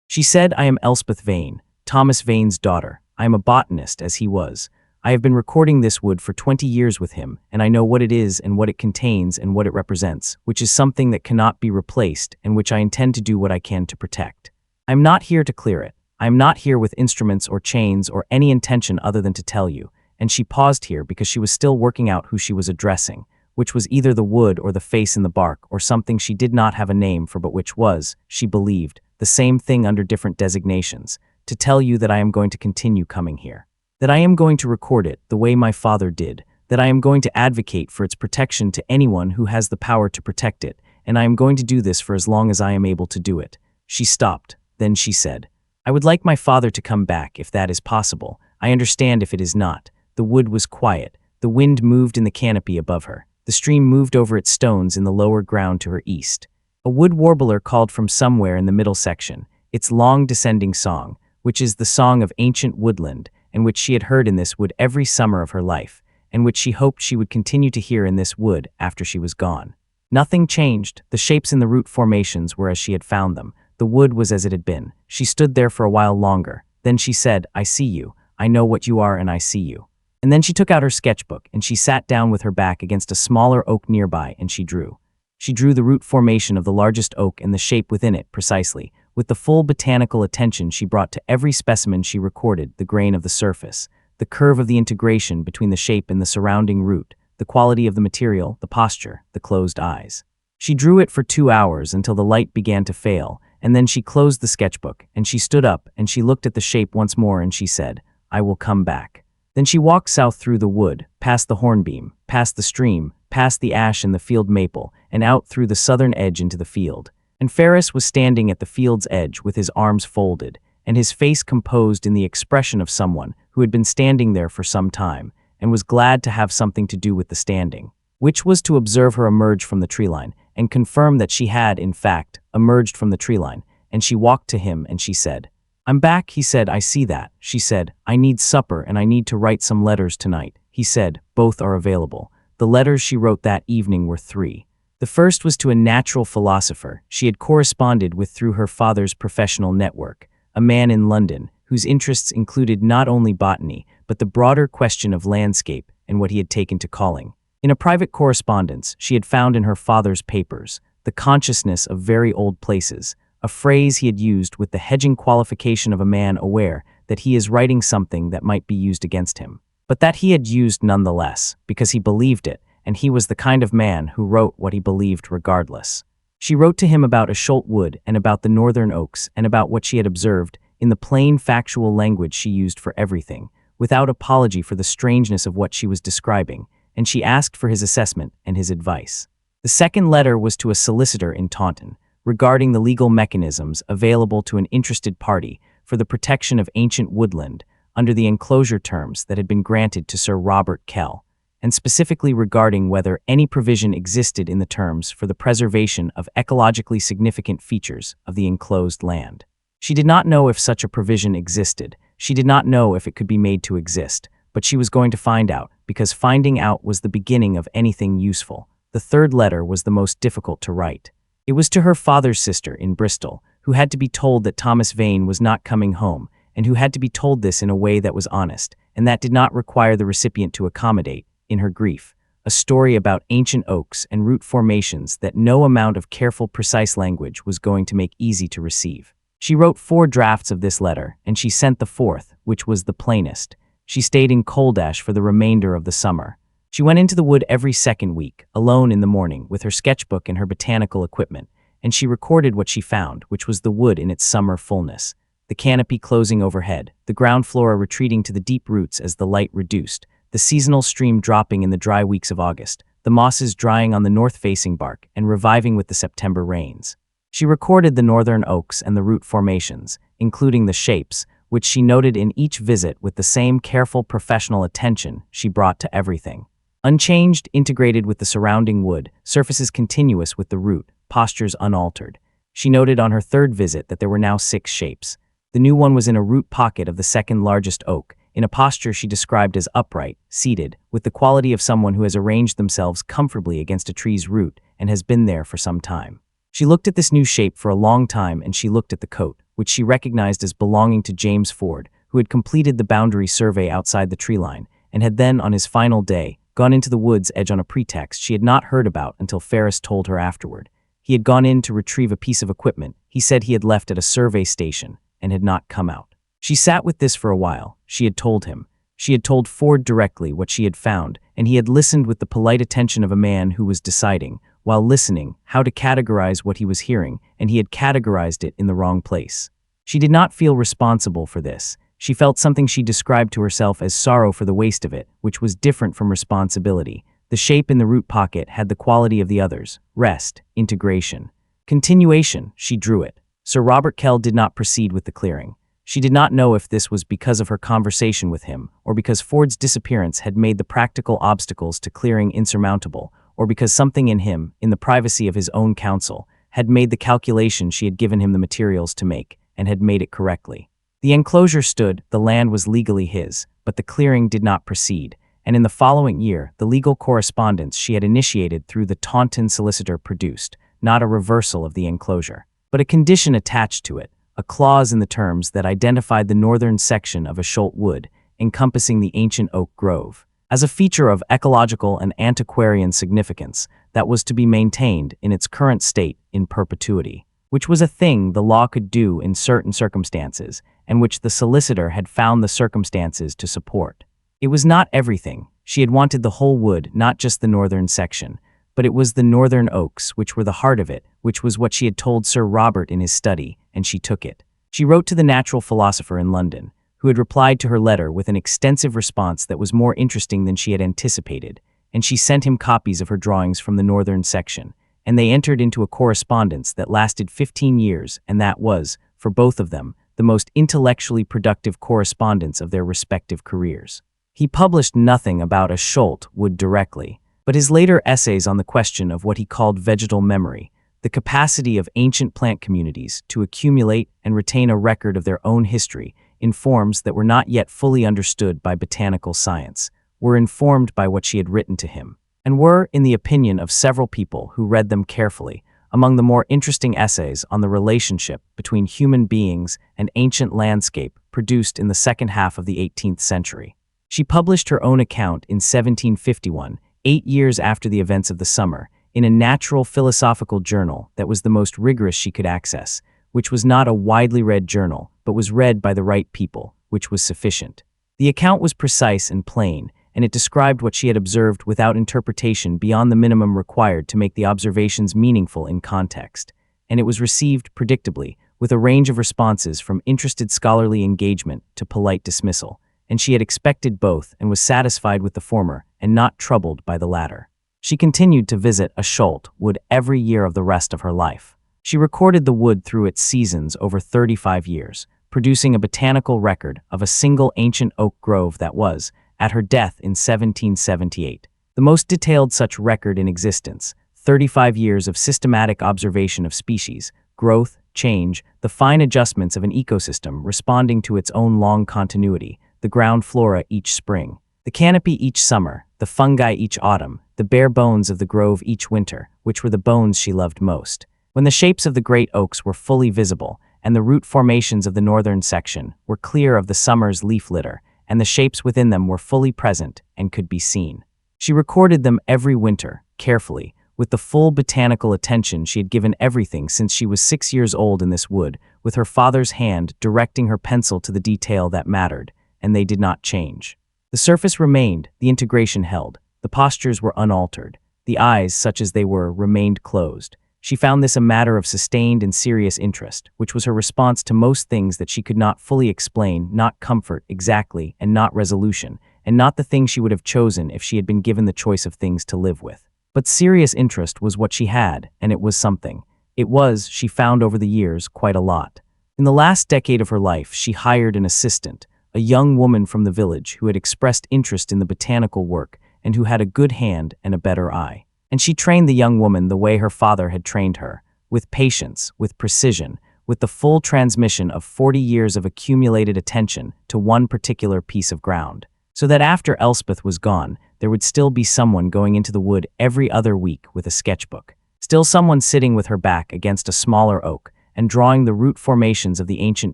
She said, "I am Elspeth Vane, Thomas Vane's daughter. I am a botanist, as he was. I have been recording this wood for 20 years with him, and I know what it is and what it contains and what it represents, which is something that cannot be replaced and which I intend to do what I can to protect. I am not here to clear it. I am not here with instruments or chains or any intention other than to tell you." And she paused here because she was still working out who she was addressing, which was either the wood or the face in the bark or something she did not have a name for, but which was, she believed, the same thing under different designations, to tell you that I am going to continue coming here. That I am going to record it the way my father did, that I am going to advocate for its protection to anyone who has the power to protect it, and I am going to do this for as long as I am able to do it. She stopped, then she said, "I would like my father to come back if that is possible. I understand if it is not." The wood was quiet. The wind moved in the canopy above her. The stream moved over its stones in the lower ground to her east. A wood warbler called from somewhere in the middle section, its long descending song, which is the song of ancient woodland, and which she had heard in this wood every summer of her life, and which she hoped she would continue to hear in this wood after she was gone. Nothing changed. The shapes in the root formations were as she had found them. The wood was as it had been. She stood there for a while longer. Then she said, "I see you. I know what you are and I see you." And then she took out her sketchbook and she sat down with her back against a smaller oak nearby and she drew. She drew the root formation of the largest oak and the shape within it precisely, with the full botanical attention she brought to every specimen she recorded, the grain of the surface, the curve of the integration between the shape and the surrounding root, the quality of the material, the posture, the closed eyes. She drew it for 2 hours until the light began to fail, and then she closed the sketchbook and she stood up and she looked at the shape once more and she said, "I will come back." Then she walked south through the wood, past the hornbeam, past the stream, past the ash and the field maple, and out through the southern edge into the field. And Ferris was standing at the field's edge with his arms folded, and his face composed in the expression of someone who had been standing there for some time, and was glad to have something to do with the standing, which was to observe her emerge from the tree line, and confirm that she had, in fact, emerged from the tree line. And she walked to him and she said, "I'm back," he said. "I see that." She said, "I need supper and I need to write some letters tonight." He said, "Both are available." The letters she wrote that evening were 3. The first was to a natural philosopher she had corresponded with through her father's professional network, a man in London whose interests included not only botany, but the broader question of landscape and what he had taken to calling. In a private correspondence she had found in her father's papers, "the consciousness of very old places," a phrase he had used with the hedging qualification of a man aware that he is writing something that might be used against him, but that he had used nonetheless, because he believed it, and he was the kind of man who wrote what he believed regardless. She wrote to him about Asholt Wood and about the northern oaks and about what she had observed, in the plain factual language she used for everything, without apology for the strangeness of what she was describing, and she asked for his assessment and his advice. The second letter was to a solicitor in Taunton, regarding the legal mechanisms available to an interested party for the protection of ancient woodland under the enclosure terms that had been granted to Sir Robert Kell, and specifically regarding whether any provision existed in the terms for the preservation of ecologically significant features of the enclosed land. She did not know if such a provision existed. She did not know if it could be made to exist, but she was going to find out, because finding out was the beginning of anything useful. The third letter was the most difficult to write. It was to her father's sister in Bristol, who had to be told that Thomas Vane was not coming home, and who had to be told this in a way that was honest, and that did not require the recipient to accommodate, in her grief, a story about ancient oaks and root formations that no amount of careful, precise language was going to make easy to receive. She wrote 4 drafts of this letter, and she sent the 4th, which was the plainest. She stayed in Coldash for the remainder of the summer. She went into the wood every second week, alone in the morning, with her sketchbook and her botanical equipment, and she recorded what she found, which was the wood in its summer fullness, the canopy closing overhead, the ground flora retreating to the deep roots as the light reduced, the seasonal stream dropping in the dry weeks of August, the mosses drying on the north-facing bark and reviving with the September rains. She recorded the northern oaks and the root formations, including the shapes, which she noted in each visit with the same careful professional attention she brought to everything. Unchanged, integrated with the surrounding wood, surfaces continuous with the root, postures unaltered. She noted on her third visit that there were now 6 shapes. The new one was in a root pocket of the second largest oak, in a posture she described as upright, seated, with the quality of someone who has arranged themselves comfortably against a tree's root and has been there for some time. She looked at this new shape for a long time, and she looked at the coat, which she recognized as belonging to James Ford, who had completed the boundary survey outside the tree line, and had then, on his final day, gone into the wood's edge on a pretext she had not heard about until Ferris told her afterward. He had gone in to retrieve a piece of equipment he said he had left at a survey station and had not come out. She sat with this for a while, she had told him. She had told Ford directly what she had found, and he had listened with the polite attention of a man who was deciding, while listening, how to categorize what he was hearing, and he had categorized it in the wrong place. She did not feel responsible for this. She felt something she described to herself as sorrow for the waste of it, which was different from responsibility. The shape in the root pocket had the quality of the others: rest, integration, continuation. She drew it. Sir Robert Kell did not proceed with the clearing. She did not know if this was because of her conversation with him, or because Ford's disappearance had made the practical obstacles to clearing insurmountable, or because something in him, in the privacy of his own counsel, had made the calculation she had given him the materials to make, and had made it correctly. The enclosure stood, the land was legally his, but the clearing did not proceed, and in the following year, the legal correspondence she had initiated through the Taunton solicitor produced, not a reversal of the enclosure, but a condition attached to it, a clause in the terms that identified the northern section of Asholt Wood, encompassing the ancient oak grove, as a feature of ecological and antiquarian significance that was to be maintained in its current state in perpetuity, which was a thing the law could do in certain circumstances, and which the solicitor had found the circumstances to support. It was not everything. She had wanted the whole wood, not just the northern section, but it was the northern oaks which were the heart of it, which was what she had told Sir Robert in his study, and she took it. She wrote to the natural philosopher in London, who had replied to her letter with an extensive response that was more interesting than she had anticipated, and she sent him copies of her drawings from the northern section, and they entered into a correspondence that lasted 15 years, and that was, for both of them, the most intellectually productive correspondence of their respective careers. He published nothing about Asholt Wood directly, but his later essays on the question of what he called vegetal memory, the capacity of ancient plant communities to accumulate and retain a record of their own history in forms that were not yet fully understood by botanical science, were informed by what she had written to him, and were, in the opinion of several people who read them carefully, among the more interesting essays on the relationship between human beings and ancient landscape produced in the second half of the 18th century. She published her own account in 1751, 8 years after the events of the summer, in a natural philosophical journal that was the most rigorous she could access, which was not a widely read journal, but was read by the right people, which was sufficient. The account was precise and plain, and it described what she had observed without interpretation beyond the minimum required to make the observations meaningful in context, and it was received, predictably, with a range of responses from interested scholarly engagement to polite dismissal, and she had expected both and was satisfied with the former and not troubled by the latter. She continued to visit Asholt Wood every year of the rest of her life. She recorded the wood through its seasons over 35 years, producing a botanical record of a single ancient oak grove that was, at her death in 1778, the most detailed such record in existence. 35 years of systematic observation of species, growth, change, the fine adjustments of an ecosystem responding to its own long continuity, the ground flora each spring, the canopy each summer, the fungi each autumn, the bare bones of the grove each winter, which were the bones she loved most. When the shapes of the great oaks were fully visible, and the root formations of the northern section were clear of the summer's leaf litter, and the shapes within them were fully present and could be seen. She recorded them every winter, carefully, with the full botanical attention she had given everything since she was 6 years old in this wood, with her father's hand directing her pencil to the detail that mattered, and they did not change. The surface remained, the integration held, the postures were unaltered, the eyes, such as they were, remained closed. She found this a matter of sustained and serious interest, which was her response to most things that she could not fully explain, not comfort exactly, and not resolution, and not the thing she would have chosen if she had been given the choice of things to live with. But serious interest was what she had, and it was something. It was, she found over the years, quite a lot. In the last decade of her life, she hired an assistant, a young woman from the village who had expressed interest in the botanical work and who had a good hand and a better eye. And she trained the young woman the way her father had trained her, with patience, with precision, with the full transmission of 40 years of accumulated attention to one particular piece of ground, so that after Elspeth was gone, there would still be someone going into the wood every other week with a sketchbook, still someone sitting with her back against a smaller oak and drawing the root formations of the ancient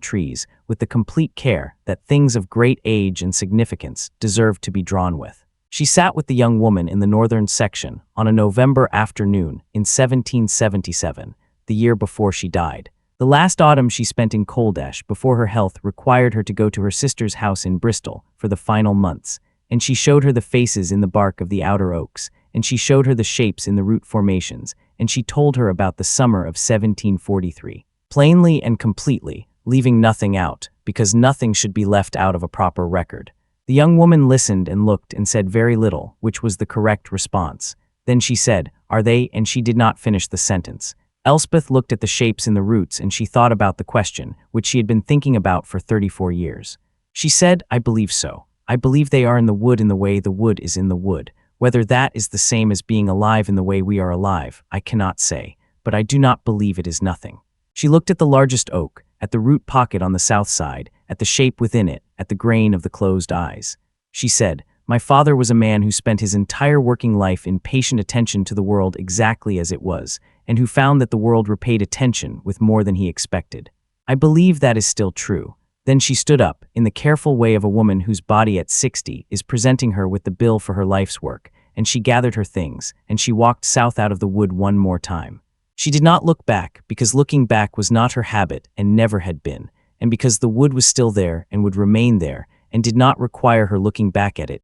trees with the complete care that things of great age and significance deserved to be drawn with. She sat with the young woman in the northern section on a November afternoon in 1777, the year before she died. The last autumn she spent in Coldash before her health required her to go to her sister's house in Bristol for the final months, and she showed her the faces in the bark of the outer oaks, and she showed her the shapes in the root formations, and she told her about the summer of 1743, plainly and completely, leaving nothing out, because nothing should be left out of a proper record. The young woman listened and looked and said very little, which was the correct response. Then she said, "Are they?" and she did not finish the sentence. Elspeth looked at the shapes in the roots and she thought about the question, which she had been thinking about for 34 years. She said, "I believe so. I believe they are in the wood in the way the wood is in the wood. Whether that is the same as being alive in the way we are alive, I cannot say, but I do not believe it is nothing." She looked at the largest oak, at the root pocket on the south side, at the shape within it, at the grain of the closed eyes. She said, "My father was a man who spent his entire working life in patient attention to the world exactly as it was, and who found that the world repaid attention with more than he expected. I believe that is still true." Then she stood up, in the careful way of a woman whose body at 60 is presenting her with the bill for her life's work, and she gathered her things, and she walked south out of the wood one more time. She did not look back, because looking back was not her habit and never had been, and because the wood was still there and would remain there, and did not require her looking back at it.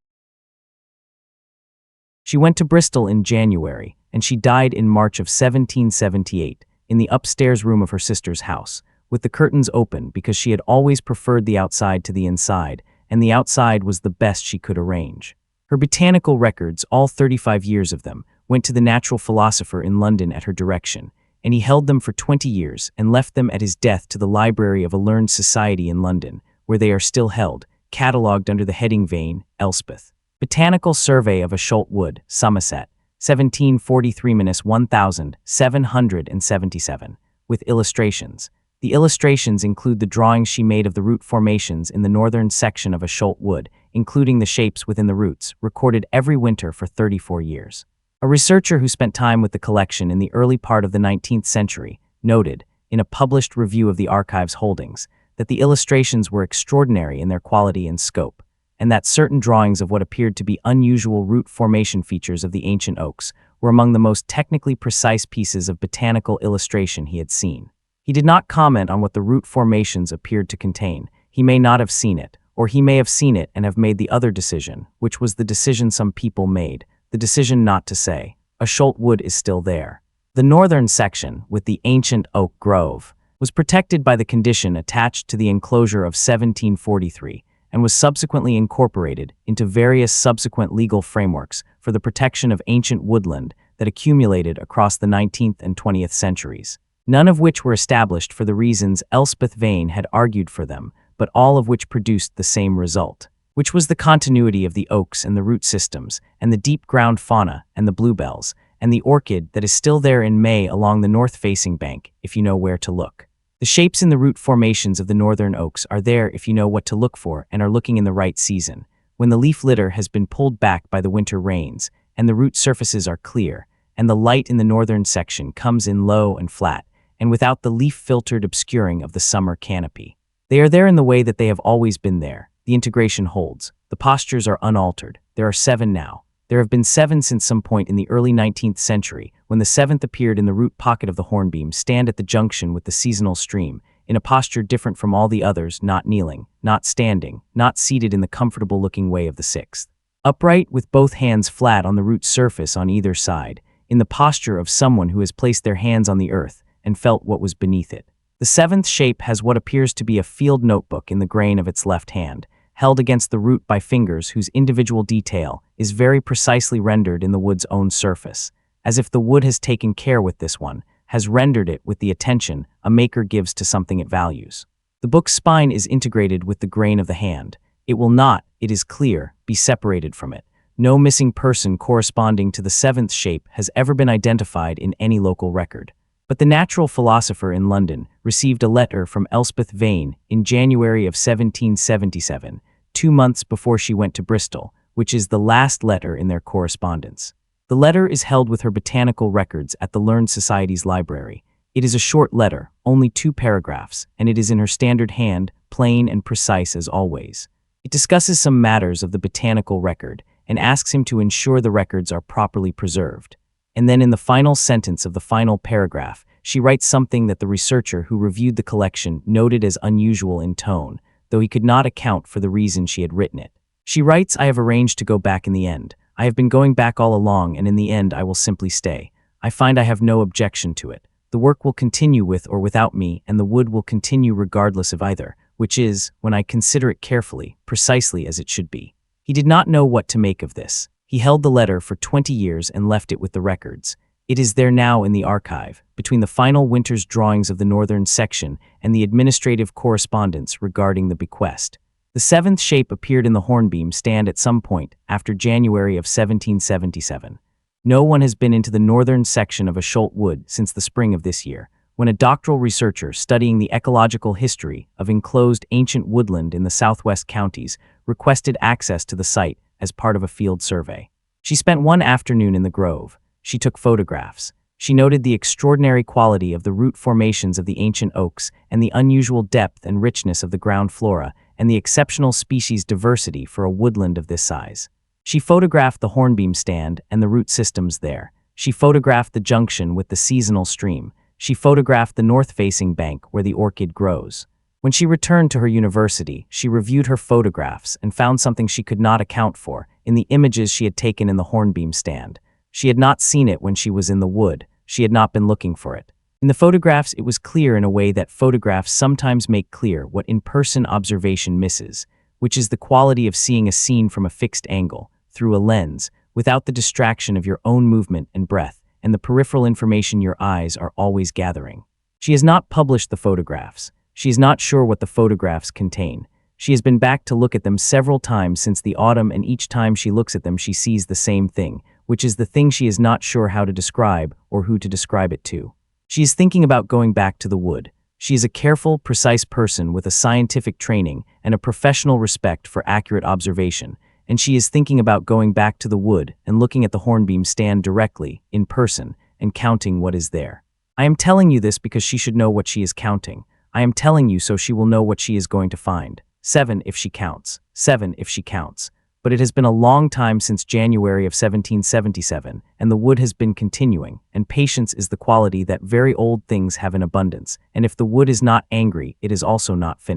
She went to Bristol in January, and she died in March of 1778, in the upstairs room of her sister's house, with the curtains open because she had always preferred the outside to the inside, and the outside was the best she could arrange. Her botanical records, all 35 years of them, went to the natural philosopher in London at her direction, and he held them for 20 years and left them at his death to the library of a learned society in London, where they are still held, catalogued under the heading Vane, Elspeth. Botanical Survey of Asholt Wood, Somerset, 1743-1777, with illustrations. The illustrations include the drawings she made of the root formations in the northern section of Asholt Wood, including the shapes within the roots, recorded every winter for 34 years. A researcher who spent time with the collection in the early part of the 19th century noted, in a published review of the archive's holdings, that the illustrations were extraordinary in their quality and scope, and that certain drawings of what appeared to be unusual root formation features of the ancient oaks were among the most technically precise pieces of botanical illustration he had seen. He did not comment on what the root formations appeared to contain. He may not have seen it, or he may have seen it and have made the other decision, which was the decision some people made, the decision not to say, "Asholt Wood is still there." The northern section, with the ancient oak grove, was protected by the condition attached to the enclosure of 1743, and was subsequently incorporated into various subsequent legal frameworks for the protection of ancient woodland that accumulated across the 19th and 20th centuries, none of which were established for the reasons Elspeth Vane had argued for them, but all of which produced the same result, which was the continuity of the oaks and the root systems, and the deep ground fauna and the bluebells, and the orchid that is still there in May along the north-facing bank, if you know where to look. The shapes in the root formations of the northern oaks are there if you know what to look for and are looking in the right season, when the leaf litter has been pulled back by the winter rains, and the root surfaces are clear, and the light in the northern section comes in low and flat, and without the leaf-filtered obscuring of the summer canopy. They are there in the way that they have always been there. The integration holds. The postures are unaltered. There are 7 now. There have been 7 since some point in the early 19th century, when the 7th appeared in the root pocket of the hornbeam stand at the junction with the seasonal stream, in a posture different from all the others, not kneeling, not standing, not seated in the comfortable-looking way of the 6th. Upright, with both hands flat on the root surface on either side, in the posture of someone who has placed their hands on the earth and felt what was beneath it. The 7th shape has what appears to be a field notebook in the grain of its left hand, held against the root by fingers whose individual detail is very precisely rendered in the wood's own surface, as if the wood has taken care with this one, has rendered it with the attention a maker gives to something it values. The book's spine is integrated with the grain of the hand. It will not, it is clear, be separated from it. No missing person corresponding to the seventh shape has ever been identified in any local record. But the natural philosopher in London received a letter from Elspeth Vane in January of 1777, 2 months before she went to Bristol, which is the last letter in their correspondence. The letter is held with her botanical records at the Learned Society's library. It is a short letter, only 2 paragraphs, and it is in her standard hand, plain and precise as always. It discusses some matters of the botanical record and asks him to ensure the records are properly preserved. And then in the final sentence of the final paragraph, she writes something that the researcher who reviewed the collection noted as unusual in tone, though he could not account for the reason she had written it. She writes, "I have arranged to go back in the end. I have been going back all along, and in the end I will simply stay. I find I have no objection to it. The work will continue with or without me, and the wood will continue regardless of either, which is, when I consider it carefully, precisely as it should be." He did not know what to make of this. He held the letter for 20 years and left it with the records. It is there now in the archive, between the final winter's drawings of the northern section and the administrative correspondence regarding the bequest. The seventh shape appeared in the hornbeam stand at some point after January of 1777. No one has been into the northern section of Asholt Wood since the spring of this year, when a doctoral researcher studying the ecological history of enclosed ancient woodland in the southwest counties requested access to the site as part of a field survey. She spent one afternoon in the grove. She took photographs. She noted the extraordinary quality of the root formations of the ancient oaks and the unusual depth and richness of the ground flora and the exceptional species diversity for a woodland of this size. She photographed the hornbeam stand and the root systems there. She photographed the junction with the seasonal stream. She photographed the north-facing bank where the orchid grows. When she returned to her university, she reviewed her photographs and found something she could not account for in the images she had taken in the hornbeam stand. She had not seen it when she was in the wood. She had not been looking for it. In the photographs, it was clear in a way that photographs sometimes make clear what in-person observation misses, which is the quality of seeing a scene from a fixed angle, through a lens, without the distraction of your own movement and breath, and the peripheral information your eyes are always gathering. She has not published the photographs. She is not sure what the photographs contain. She has been back to look at them several times since the autumn, and each time she looks at them she sees the same thing, which is the thing she is not sure how to describe or who to describe it to. She is thinking about going back to the wood. She is a careful, precise person with a scientific training and a professional respect for accurate observation, and she is thinking about going back to the wood and looking at the hornbeam stand directly, in person, and counting what is there. I am telling you this because she should know what she is counting. I am telling you so she will know what she is going to find. 7 if she counts. 7 if she counts. But it has been a long time since January of 1777, and the wood has been continuing, and patience is the quality that very old things have in abundance, and if the wood is not angry, it is also not finished.